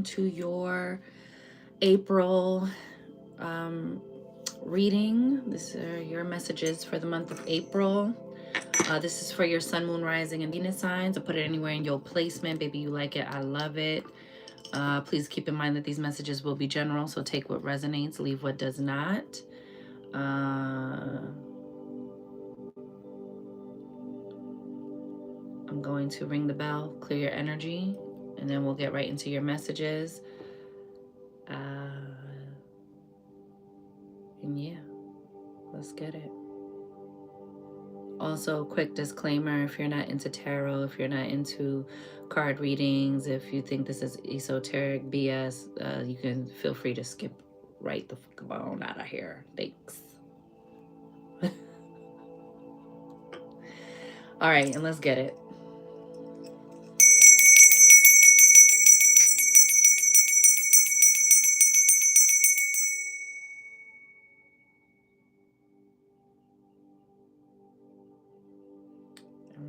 on to your April reading. These are your messages for the month of April. This is for your sun, moon, rising, and Venus signs. I put it anywhere in your placement. Baby, you like it. I love it. Please keep in mind that these messages will be general, so take what resonates, leave what does not. I'm going to ring the bell, clear your energy, and then we'll get right into your messages. And yeah, let's get it. Also, quick disclaimer, if you're not into tarot, if you're not into card readings, if you think this is esoteric BS, you can feel free to skip right the fuck on out of here. Thanks. All right, and let's get it.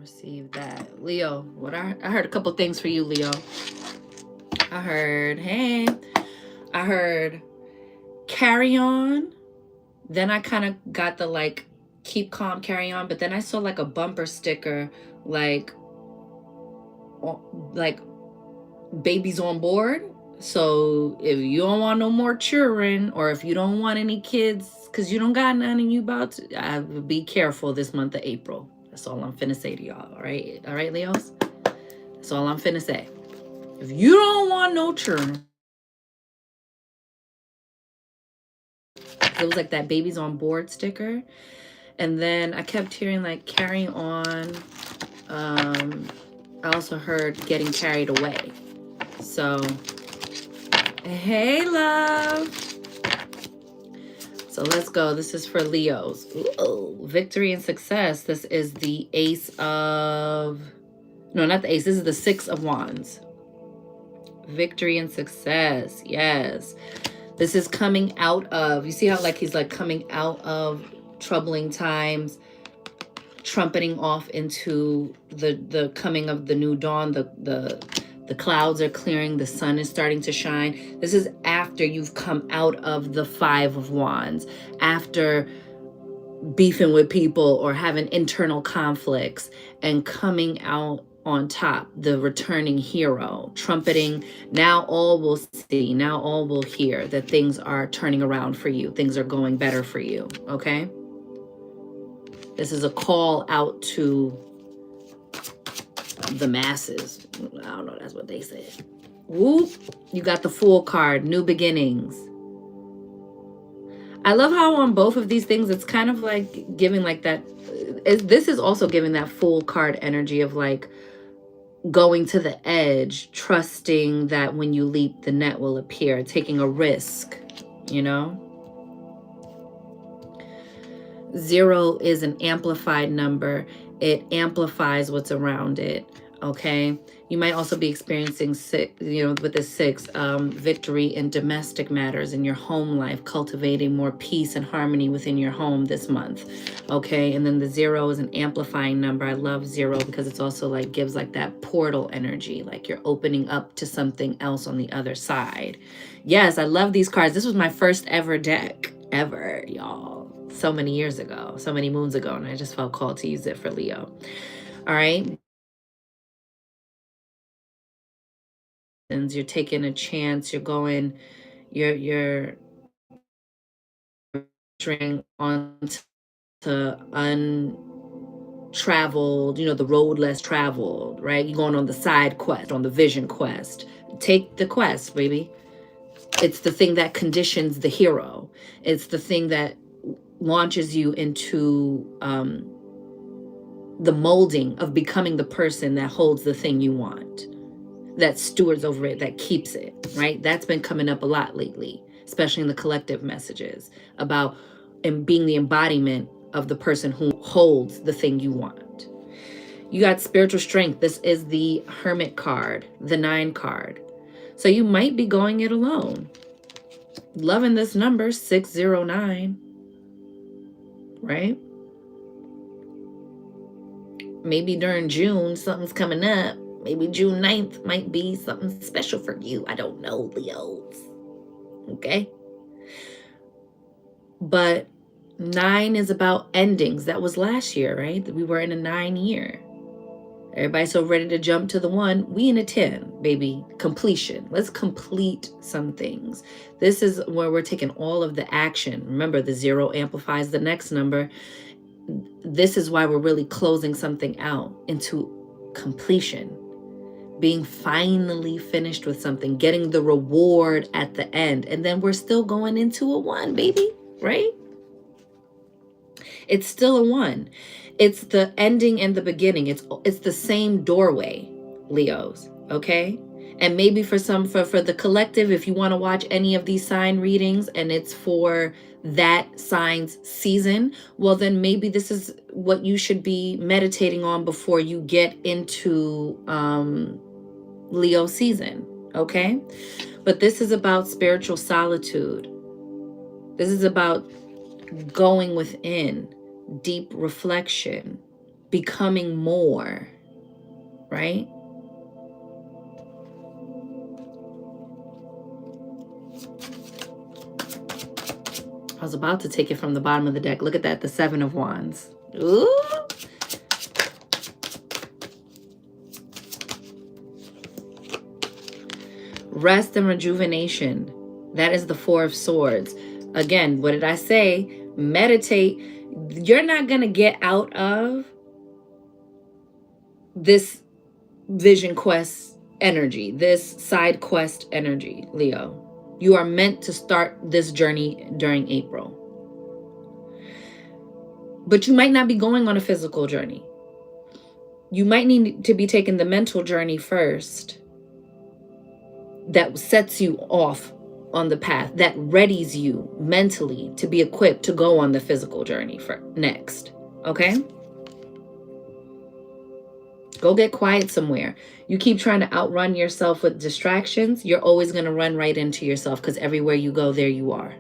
Receive that. Leo, what I heard a couple things for you, Leo. I heard, hey, I heard carry on. Then I kind of got the like keep calm, carry on, but then I saw like a bumper sticker like babies on board. So if you don't want no more children, or if you don't want any kids because you don't got none and you about to, be careful this month of April. That's all I'm finna say to y'all. All right, Leos? That's all I'm finna say. If you don't want no children, it was like that babies on board sticker. And then I kept hearing like carrying on. I also heard getting carried away. So, hey, love. So let's go. This is for Leos. Ooh, victory and success. This is the ace of... No, not the ace. This is the 6 of wands. Victory and success. Yes. This is coming out of... You see how like he's like coming out of troubling times, trumpeting off into the coming of the new dawn. The clouds are clearing. The sun is starting to shine. This is after you've come out of the 5 of wands, after beefing with people or having internal conflicts and coming out on top, the returning hero, trumpeting. Now all will see, now all will hear that things are turning around for you. Things are going better for you, okay? This is a call out to the masses. I don't know, that's what they said. Whoop, you got the Fool card, new beginnings. I love how on both of these things, it's kind of like giving like that. This is also giving that Fool card energy of like going to the edge, trusting that when you leap, the net will appear, taking a risk, you know? 0 is an amplified number. It amplifies what's around it, okay? You might also be experiencing, with the 6, victory in domestic matters in your home life, cultivating more peace and harmony within your home this month, okay? And then the 0 is an amplifying number. I love 0 because it's also like gives like that portal energy, like you're opening up to something else on the other side. Yes, I love these cards. This was my first ever deck, ever, y'all. So many years ago, so many moons ago, and I just felt called to use it for Leo. All right. And you're taking a chance, you're going, you're venturing on to untraveled, the road less traveled, right? You're going on the side quest, on the vision quest. Take the quest, baby. It's the thing that conditions the hero. It's the thing that launches you into the molding of becoming the person that holds the thing you want, that stewards over it, that keeps it, right? That's been coming up a lot lately, especially in the collective messages about being the embodiment of the person who holds the thing you want. You got spiritual strength. This is the Hermit card, the 9 card. So you might be going it alone. Loving this number, 609. Right? Maybe during June, something's coming up, Maybe June 9th might be something special for you. I don't know, Leos. Okay? But 9 is about endings. That was last year, right? We were in a 9 year. Everybody's so ready to jump to the 1. We in a 10, baby. Completion. Let's complete some things. This is where we're taking all of the action. Remember, the 0 amplifies the next number. This is why we're really closing something out into completion. Being finally finished with something, getting the reward at the end. And then we're still going into a 1, baby, right? It's still a 1. It's the ending and the beginning. It's the same doorway, Leos, okay? And maybe for the collective, if you want to watch any of these sign readings and it's for that sign's season, well, then maybe this is what you should be meditating on before you get into Leo season, okay? But this is about spiritual solitude. This is about going within, deep reflection, becoming more, right? I was about to take it from the bottom of the deck. Look at that, the 7 of Wands. Ooh. Rest and rejuvenation. That is the 4 of Swords. Again, what did I say? Meditate. You're not going to get out of this vision quest energy, this side quest energy, Leo. You are meant to start this journey during April. But you might not be going on a physical journey. You might need to be taking the mental journey first. That sets you off on the path, that readies you mentally to be equipped to go on the physical journey for next. Okay? Go get quiet somewhere. You keep trying to outrun yourself with distractions, you're always going to run right into yourself, because everywhere you go, there you are.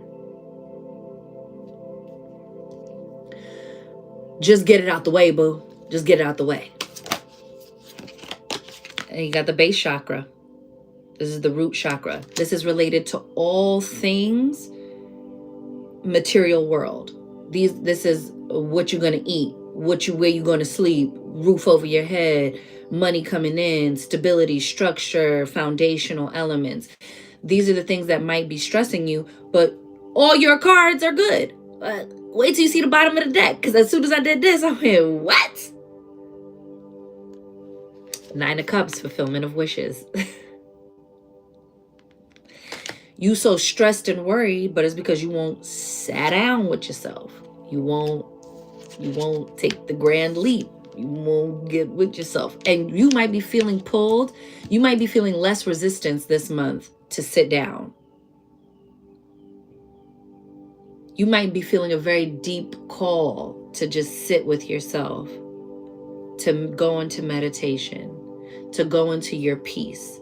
Just get it out the way, boo. Just get it out the way. And you got the base chakra. This is the root chakra. This is related to all things material world. This is what you're going to eat, where you're going to sleep, roof over your head, money coming in, stability, structure, foundational elements. These are the things that might be stressing you, but all your cards are good. Wait till you see the bottom of the deck, because as soon as I did this, I'm here, what? 9 of Cups, fulfillment of wishes. You so stressed and worried, but it's because you won't sit down with yourself. You won't take the grand leap. You won't get with yourself. And you might be feeling pulled. You might be feeling less resistance this month to sit down. You might be feeling a very deep call to just sit with yourself, to go into meditation, to go into your peace,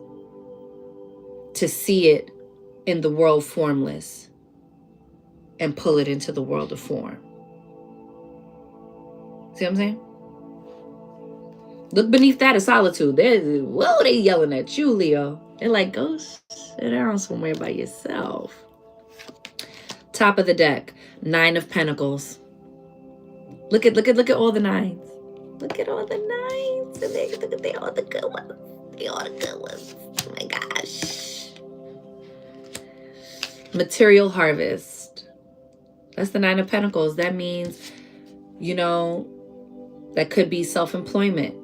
to see it in the world formless and pull it into the world of form. See what I'm saying? Look beneath that of solitude. Whoa, they yelling at you, Leo. They're like, go sit down somewhere by yourself. Top of the deck, 9 of Pentacles. Look at all the 9s. Look at all the 9s. And they all the good ones. They all the good ones. Oh my gosh. Material harvest. That's the 9 of Pentacles. That means, that could be self-employment.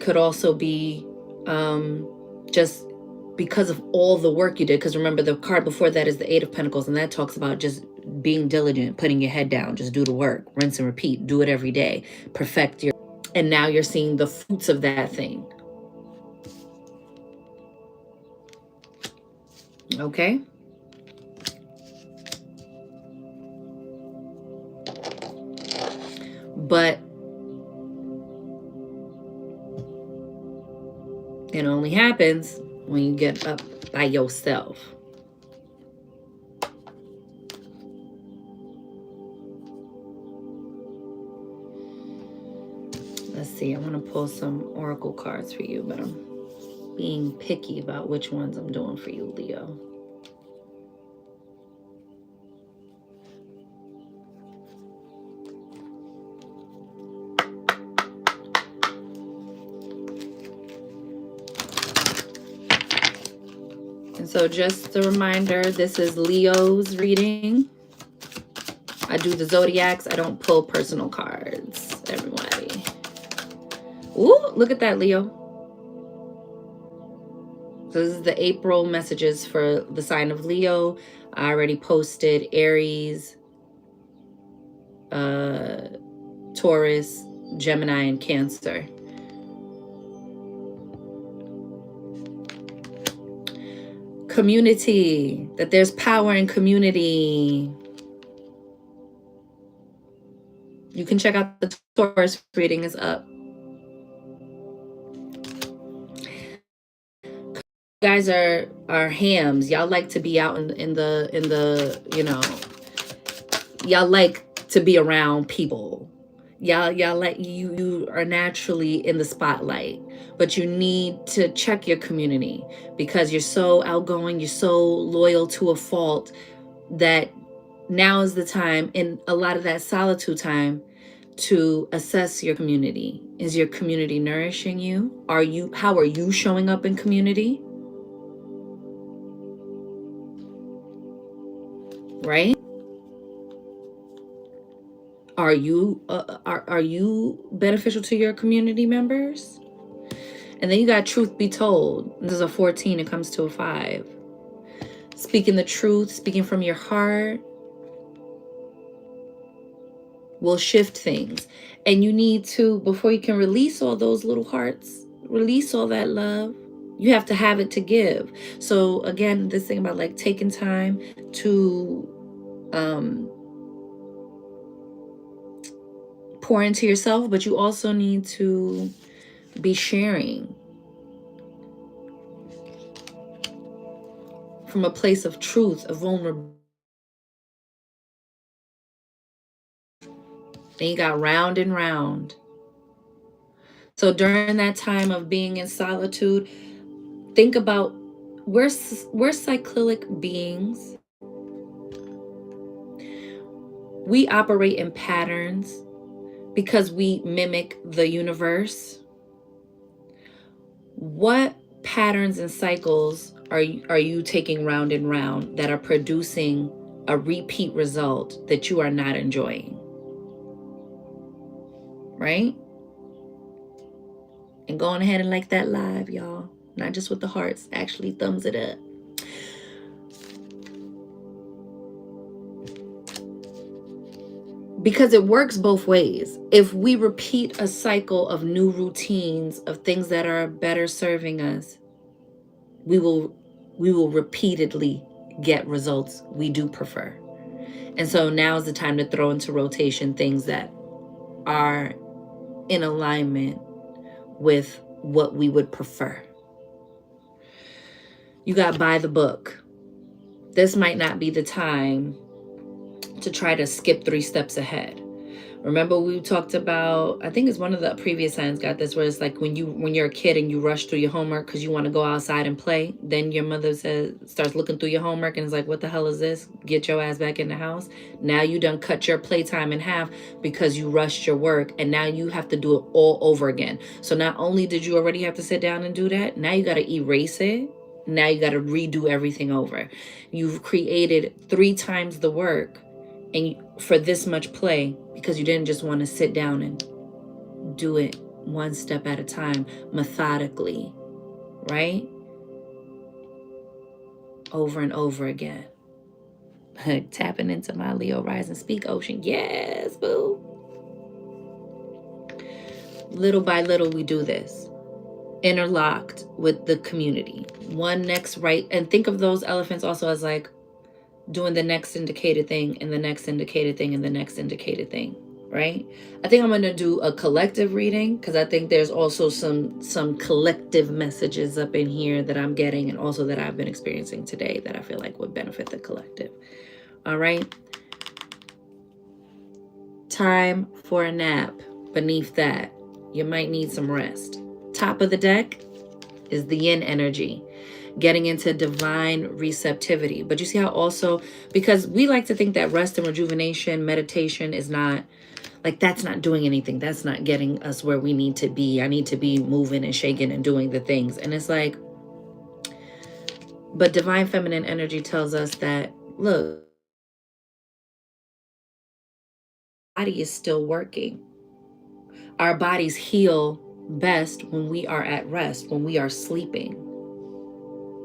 Could also be just because of all the work you did. Because remember, the card before that is the 8 of Pentacles, and that talks about just being diligent, putting your head down, just do the work, rinse and repeat, do it every day, perfect your, and now you're seeing the fruits of that thing. Okay? But it only happens when you get up by yourself. Let's see. I want to pull some oracle cards for you, but being picky about which ones I'm doing for you, Leo. And so just a reminder, this is Leo's reading. I do the zodiacs. I don't pull personal cards, everybody. Ooh, look at that, Leo. So this is the April messages for the sign of Leo. I already posted Aries, Taurus, Gemini, and Cancer. Community, that there's power in community. You can check out the Taurus reading is up. You guys are hams. Y'all like to be out in the y'all like to be around people. Y'all like you are naturally in the spotlight, but you need to check your community because you're so outgoing, you're so loyal to a fault that now is the time, in a lot of that solitude time, to assess your community. Is your community nourishing you? How are you showing up in community? Right? Are you beneficial to your community members? And then you got truth be told. This is a 14, it comes to a 5. Speaking the truth, speaking from your heart will shift things. And you need to, before you can release all those little hearts, release all that love, you have to have it to give. So again, this thing about like taking time to pour into yourself, but you also need to be sharing from a place of truth, of vulnerability. And you got round and round. So during that time of being in solitude, think about we're cyclic beings. We operate in patterns because we mimic the universe. What patterns and cycles are you taking round and round that are producing a repeat result that you are not enjoying? Right? And go on ahead and like that live, y'all. Not just with the hearts, actually thumbs it up. Because it works both ways. If we repeat a cycle of new routines, of things that are better serving us, we will repeatedly get results we do prefer. And so now is the time to throw into rotation things that are in alignment with what we would prefer. You got by the book. This might not be the time to try to skip 3 steps ahead. Remember we talked about, I think it's one of the previous signs got this, where it's like when you're a kid and you rush through your homework because you want to go outside and play, then your mother starts looking through your homework and is like, what the hell is this? Get your ass back in the house. Now you done cut your playtime in half because you rushed your work, and now you have to do it all over again. So not only did you already have to sit down and do that, now you got to erase it. Now you got to redo everything over. You've created 3 times the work and for this much play because you didn't just want to sit down and do it one step at a time, methodically, right? Over and over again. Tapping into my Leo rising, speak ocean. Yes, boo. Little by little, we do this. Interlocked with the community. One next right. And think of those elephants also as like doing the next indicated thing and the next indicated thing and the next indicated thing, right? I think I'm going to do a collective reading because I think there's also some collective messages up in here that I'm getting and also that I've been experiencing today that I feel like would benefit the collective. All right. Time for a nap. Beneath that, you might need some rest. Top of the deck is the yin energy. Getting into divine receptivity. But you see how also, because we like to think that rest and rejuvenation, meditation is not, like, that's not doing anything. That's not getting us where we need to be. I need to be moving and shaking and doing the things. And it's like, but divine feminine energy tells us that, look, body is still working. Our bodies heal best when we are at rest, when we are sleeping,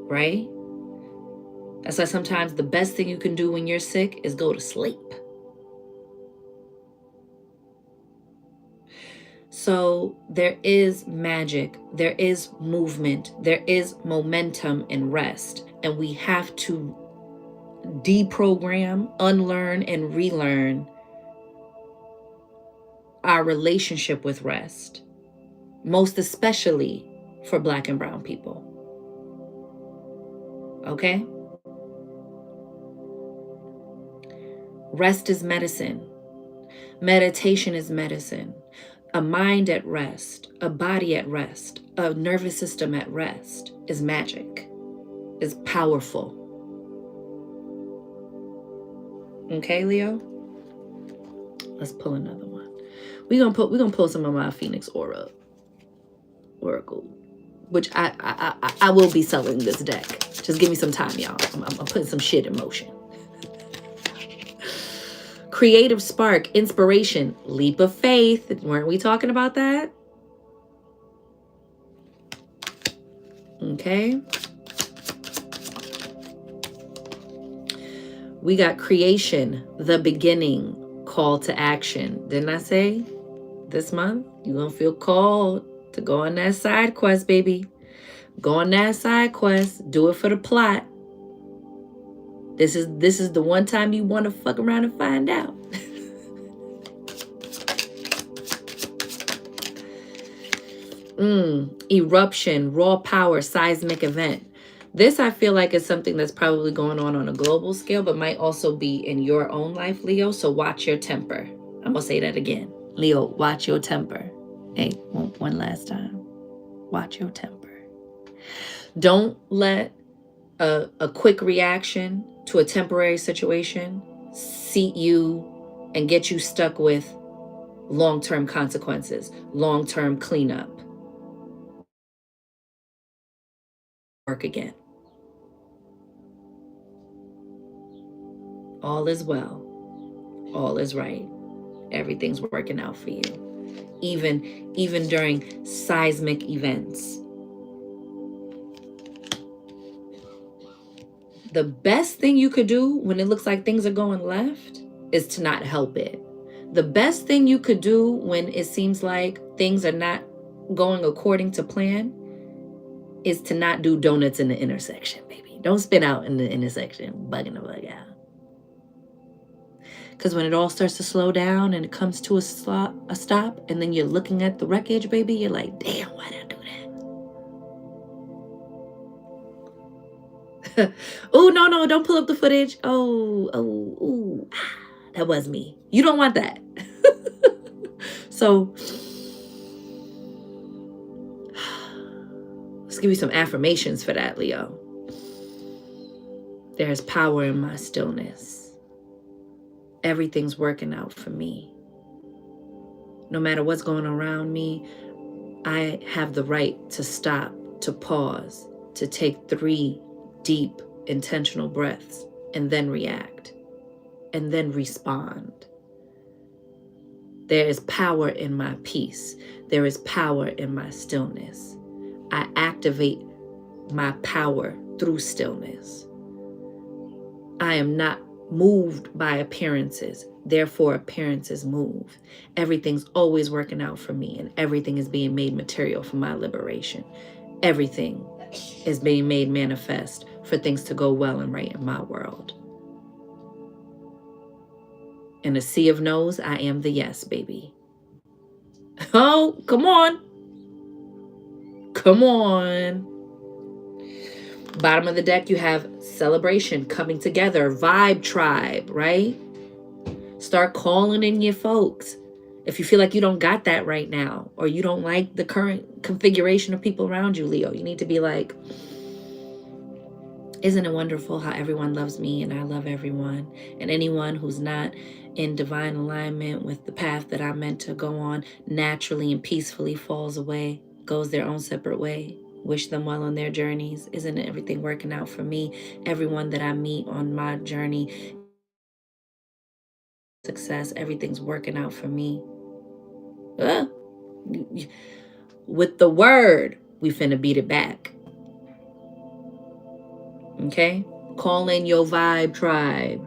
right? That's why sometimes the best thing you can do when you're sick is go to sleep. So there is magic, there is movement, there is momentum in rest. And we have to deprogram, unlearn, and relearn our relationship with rest, most especially for Black and brown people. Okay? Rest is medicine. Meditation is medicine. A mind at rest, a body at rest, a nervous system at rest is magic, is powerful. Okay, Leo? Let's pull another one. We're gonna pull some of my Phoenix Oracle, which I will be selling this deck. Just give me some time, y'all. I'm putting some shit in motion. Creative spark, inspiration, leap of faith. Weren't we talking about that? Okay. We got creation, the beginning, call to action. Didn't I say this month you're going to feel called to go on that side quest, baby. Go on that side quest. Do it for the plot. This is the one time you want to fuck around and find out. Eruption, raw power, seismic event. This I feel like is something that's probably going on a global scale, but might also be in your own life, Leo. So watch your temper. I'm going to say that again. Leo, watch your temper. Hey, one last time. Watch your temper. Don't let a quick reaction to a temporary situation seat you and get you stuck with long-term consequences, long-term cleanup. Work again. All is well. All is right. Everything's working out for you. Even during seismic events. The best thing you could do when it looks like things are going left is to not help it. The best thing you could do when it seems like things are not going according to plan is to not do donuts in the intersection, baby. Don't spin out in the intersection, bugging the bug out. Because when it all starts to slow down and it comes to a stop, and then you're looking at the wreckage, baby, you're like, damn, why did I do that? Oh, no, don't pull up the footage. Oh, that was me. You don't want that. So let's give you some affirmations for that, Leo. There's power in my stillness. Everything's working out for me. No matter what's going on around me, I have the right to stop, to pause, to take 3 deep, intentional breaths, and then react, and then respond. There is power in my peace. There is power in my stillness. I activate my power through stillness. I am not moved by appearances. Therefore, appearances move. Everything's always working out for me, and everything is being made material for my liberation. Everything is being made manifest for things to go well and right in my world. In a sea of no's, I am the yes, baby. Oh, come on. Come on. Bottom of the deck, you have celebration, coming together, vibe tribe, right? Start calling in your folks. If you feel like you don't got that right now, or you don't like the current configuration of people around you, Leo, you need to be like, isn't it wonderful how everyone loves me and I love everyone? And anyone who's not in divine alignment with the path that I'm meant to go on naturally and peacefully falls away, goes their own separate way. Wish them well on their journeys. Isn't everything working out for me? Everyone that I meet on my journey, success, everything's working out for me. With the word, we finna beat it back. Okay? Call in your vibe tribe.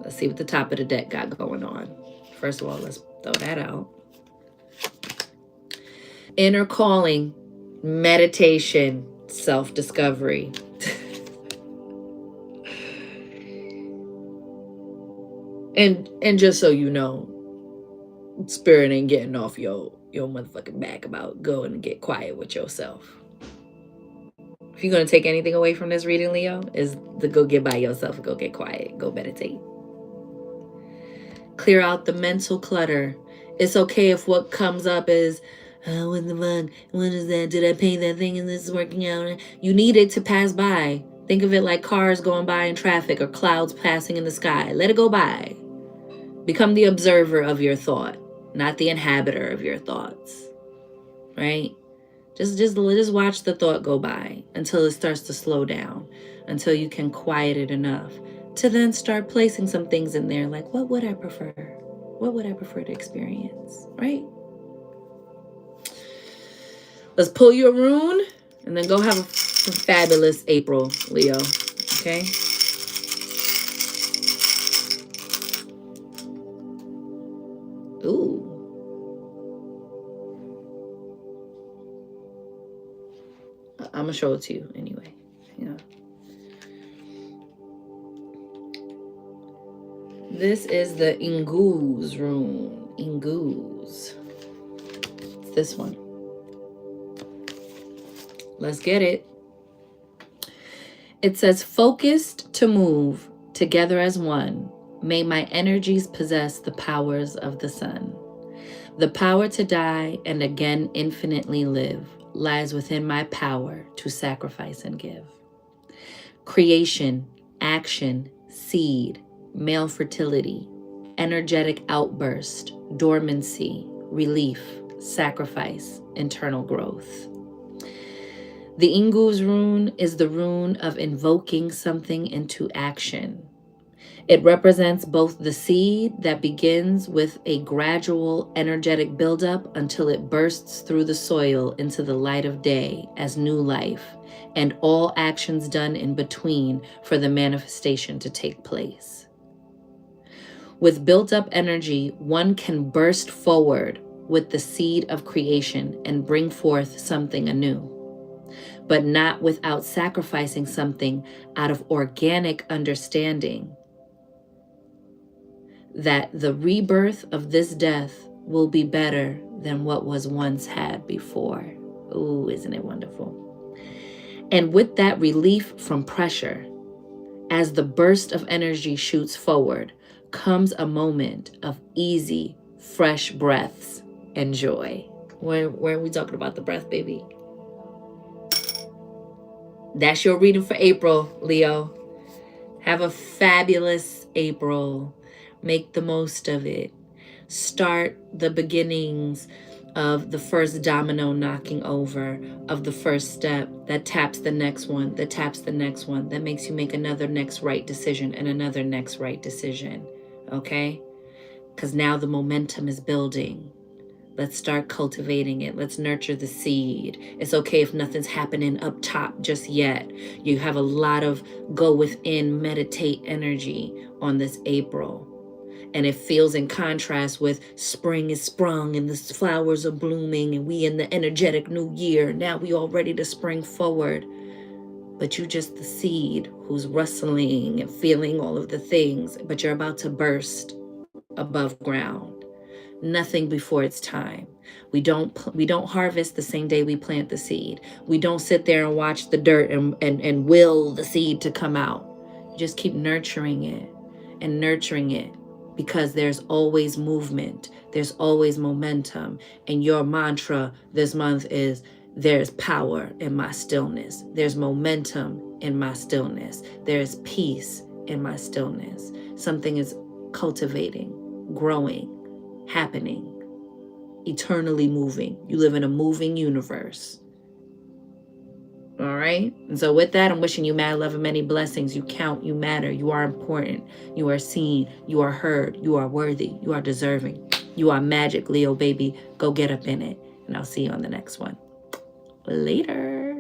Let's see what the top of the deck got going on. First of all, let's throw that out. Inner calling, meditation, self-discovery. and just so you know, Spirit ain't getting off your motherfucking back about going and get quiet with yourself. If you're going to take anything away from this reading, Leo, is to go get by yourself and go get quiet. Go meditate. Clear out the mental clutter. It's okay if what comes up is, oh, what the fuck? What is that? Did I pay that thing and this is working out? You need it to pass by. Think of it like cars going by in traffic or clouds passing in the sky. Let it go by. Become the observer of your thought, not the inhabitor of your thoughts. Right? Just watch the thought go by until it starts to slow down, until you can quiet it enough to then start placing some things in there like, what would I prefer? What would I prefer to experience? Right? Let's pull you a rune and then go have a fabulous April, Leo. Okay? Ooh. I'm going to show it to you anyway. Yeah. This is the Ingu's rune. Ingu's. It's this one. Let's get it. It says, focused to move, together as one, may my energies possess the powers of the sun. The power to die and again infinitely live lies within my power to sacrifice and give. Creation, action, seed, male fertility, energetic outburst, dormancy, relief, sacrifice, internal growth. The Ingu's rune is the rune of invoking something into action. It represents both the seed that begins with a gradual energetic buildup until it bursts through the soil into the light of day as new life, and all actions done in between for the manifestation to take place. With built-up energy, one can burst forward with the seed of creation and bring forth something anew, but not without sacrificing something out of organic understanding that the rebirth of this death will be better than what was once had before. Ooh, isn't it wonderful? And with that relief from pressure, as the burst of energy shoots forward, comes a moment of easy, fresh breaths and joy. Where are we talking about the breath, baby? That's your reading for April, Leo. Have a fabulous April. Make the most of it. Start the beginnings of the first domino knocking over, of the first step that taps the next one, that taps the next one, that makes you make another next right decision and another next right decision. Okay? Because now the momentum is building. Let's start cultivating it. Let's nurture the seed. It's okay if nothing's happening up top just yet. You have a lot of go within, meditate energy on this April. And it feels in contrast with spring is sprung and the flowers are blooming and we in the energetic new year. Now we all ready to spring forward. But you just the seed who's rustling and feeling all of the things, but you're about to burst above ground. Nothing before it's time. We don't harvest the same day we plant the seed. We don't sit there and watch the dirt and will the seed to come out. You just keep nurturing it and nurturing it because there's always movement, there's always momentum. And your mantra this month is, there's power in my stillness. There's momentum in my stillness. There's peace in my stillness. Something is cultivating, growing, happening, eternally moving. You live in a moving universe. All right. And so with that, I'm wishing you mad love and many blessings. You count, you matter, you are important, you are seen, you are heard, you are worthy, you are deserving. You are magic, Leo baby. Go get up in it. And I'll see you on the next one. Later.